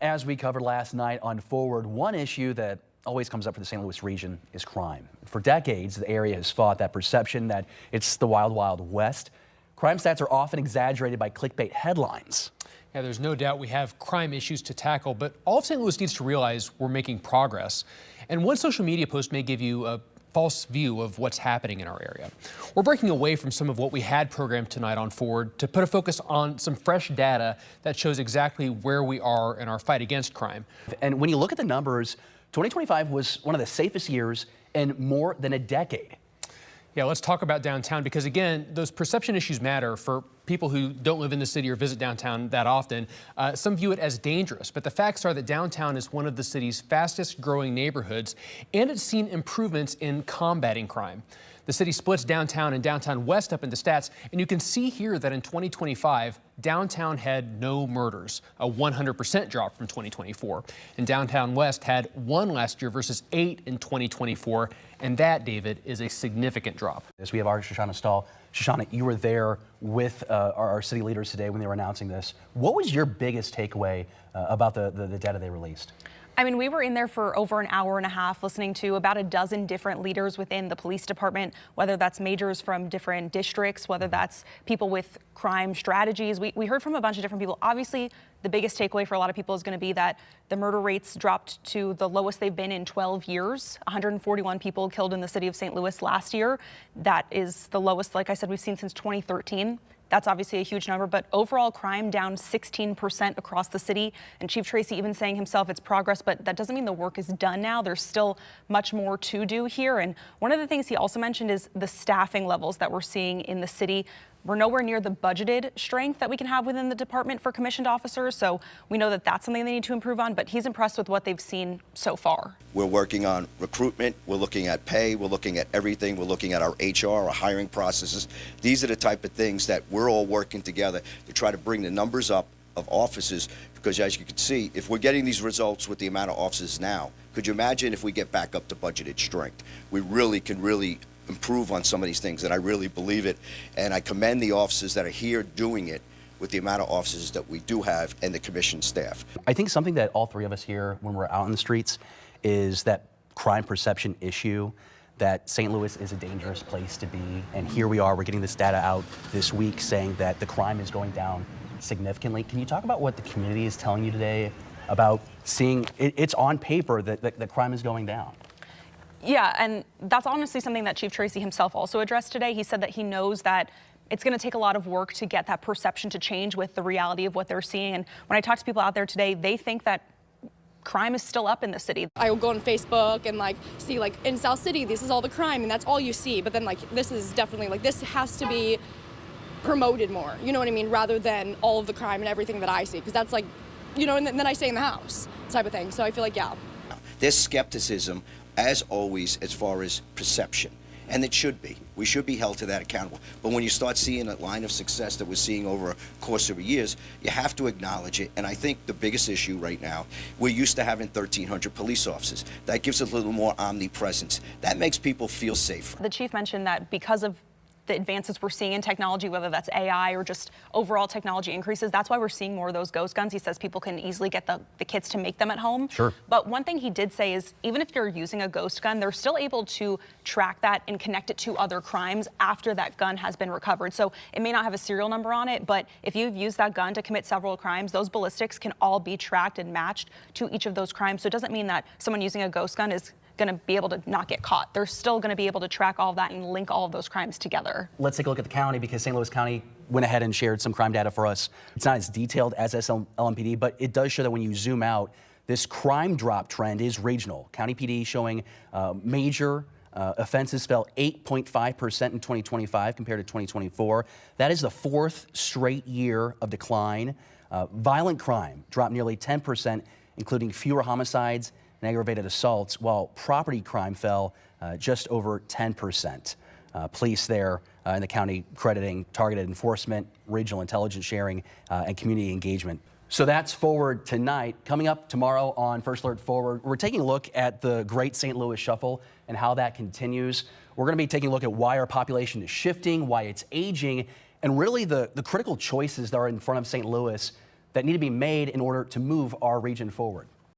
As we covered last night on Forward, one issue that always comes up for the St. Louis region is crime. For decades, the area has fought that perception that it's the wild, wild west. Crime stats are often exaggerated by clickbait headlines. Yeah, there's no doubt we have crime issues to tackle, but all of St. Louis needs to realize we're making progress. And one social media post may give you a false view of what's happening in our area. We're breaking away from some of what we had programmed tonight on Forward to put a focus on some fresh data that shows exactly where we are in our fight against crime. And when you look at the numbers, 2025 was one of the safest years in more than a decade. Yeah, let's talk about downtown because, again, those perception issues matter for people who don't live in the city or visit downtown that often. Some view it as dangerous, but the facts are that downtown is one of the city's fastest growing neighborhoods, and it's seen improvements in combating crime. The city splits downtown and downtown west up into stats, and you can see here that in 2025, downtown had no murders, a 100% drop from 2024. And downtown west had 1 last year versus 8 in 2024, and that, David, is a significant drop. As we have our Shoshana Stahl. Shoshana, you were there with our city leaders today when they were announcing this. What was your biggest takeaway about the data they released? I mean, we were in there for over an hour and a half listening to about a dozen different leaders within the police department, whether that's majors from different districts, whether that's people with crime strategies. We heard from a bunch of different people. Obviously, the biggest takeaway for a lot of people is going to be that the murder rates dropped to the lowest they've been in 12 years. 141 people killed in the city of St. Louis last year. That is the lowest, like I said, we've seen since 2013. That's obviously a huge number, but overall crime down 16% across the city. And Chief Tracy even saying himself it's progress, but that doesn't mean the work is done now. There's still much more to do here. And one of the things he also mentioned is the staffing levels that we're seeing in the city. We're nowhere near the budgeted strength that we can have within the department for commissioned officers. So we know that that's something they need to improve on, but he's impressed with what they've seen so far. We're working on recruitment. We're looking at pay. We're looking at everything. We're looking at our HR, our hiring processes. These are the type of things that we're all working together to try to bring the numbers up of officers, because as you can see, if we're getting these results with the amount of officers now, could you imagine if we get back up to budgeted strength? We really can improve on some of these things, and I really believe it. And I commend the officers that are here doing it with the amount of officers that we do have and the commissioned staff. I think something that all three of us here, when we're out in the streets, is that crime perception issue, that St. Louis is a dangerous place to be. And here we are, we're getting this data out this week saying that the crime is going down significantly. Can you talk about what the community is telling you today about seeing it's on paper that the crime is going down? Yeah, and that's honestly something that Chief Tracy himself also addressed today. He said that he knows that it's going to take a lot of work to get that perception to change with the reality of what they're seeing. And when I talk to people out there today, they think that crime is still up in the city. I will go on Facebook and see in South City, this is all the crime and that's all you see. But then this is definitely this has to be promoted more, you know what I mean? Rather than all of the crime and everything that I see. Because that's and then I stay in the house type of thing. So I feel yeah. There's skepticism, as always, as far as perception. And it should be. We should be held to that accountable. But when you start seeing a line of success that we're seeing over a course of years, you have to acknowledge it. And I think the biggest issue right now, we're used to having 1,300 police officers. That gives us a little more omnipresence. That makes people feel safer. The chief mentioned that because of the advances we're seeing in technology, whether that's AI or just overall technology increases, that's why we're seeing more of those ghost guns. He says people can easily get the kits to make them at home. Sure. But one thing he did say is even if you're using a ghost gun, they're still able to track that and connect it to other crimes after that gun has been recovered. So it may not have a serial number on it, but if you've used that gun to commit several crimes, those ballistics can all be tracked and matched to each of those crimes. So it doesn't mean that someone using a ghost gun is going to be able to not get caught. They're still going to be able to track all of that and link all of those crimes together. Let's take a look at the county, because St. Louis County went ahead and shared some crime data for us. It's not as detailed as LMPD, but it does show that when you zoom out, this crime drop trend is regional. County PD showing major offenses fell 8.5% in 2025 compared to 2024. That is the 4th straight year of decline. Violent crime dropped nearly 10%, including fewer homicides and aggravated assaults, while property crime fell just over 10%. Police there in the county crediting targeted enforcement, regional intelligence sharing, and community engagement. So that's Forward tonight. Coming up tomorrow on First Alert Forward, we're taking a look at the Great St. Louis Shuffle and how that continues. We're going to be taking a look at why our population is shifting, why it's aging, and really the critical choices that are in front of St. Louis that need to be made in order to move our region forward.